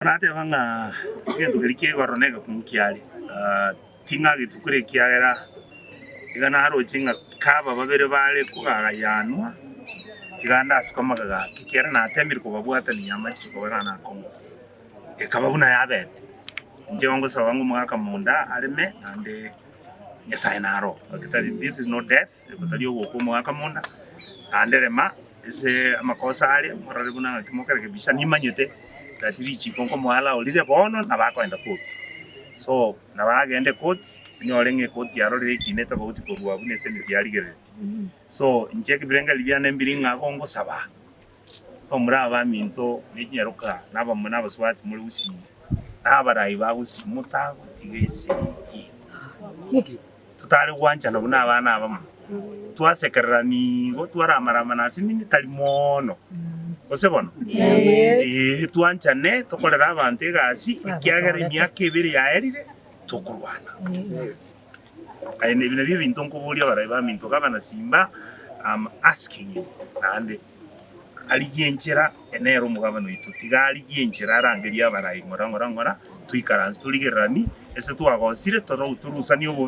Nate banga gento gerikie goroneka kunkiali tinga gitukure kiagera igana haro tinga kaba babere bale kugaga yanwa tiganda asukoma gaga kikera na temiri ko babwata ni nyama chiko bana kongo ekababuna yabete nje wangu sawangu mwaka munda alime ande nyasaye naro akitali this is not death ekutali ogo mwaka munda anderema ese amakosa ali moraribuna kimokere kibisa nimanyete datirichi konko mwala olire bono na bakwenda koti so na bagende koti nyorenge koti yarore kineta bauti ko ruwa bune seneti yarigereti so nje kibirenga libyana mbiringa kongo saba omura ba minto n'inyaruka n'abamuna abaswati muri usi n'abarayi bagusi mutago tigese tutari gwanja no buna abana abamo twasekerani go twaramara nasi nini talimono osebona twanchane tokolera abantu egasi ikiagera imyaka ibiri yaerire tukurwana aine ibintu by'ibintu nkubulya barayi ba minto kabana simba asking you ande aliyenchera enero mugabano itutigali yenchera arangeria barayi ngora tuikaransi tuligerani ese twagosire toro turusani obube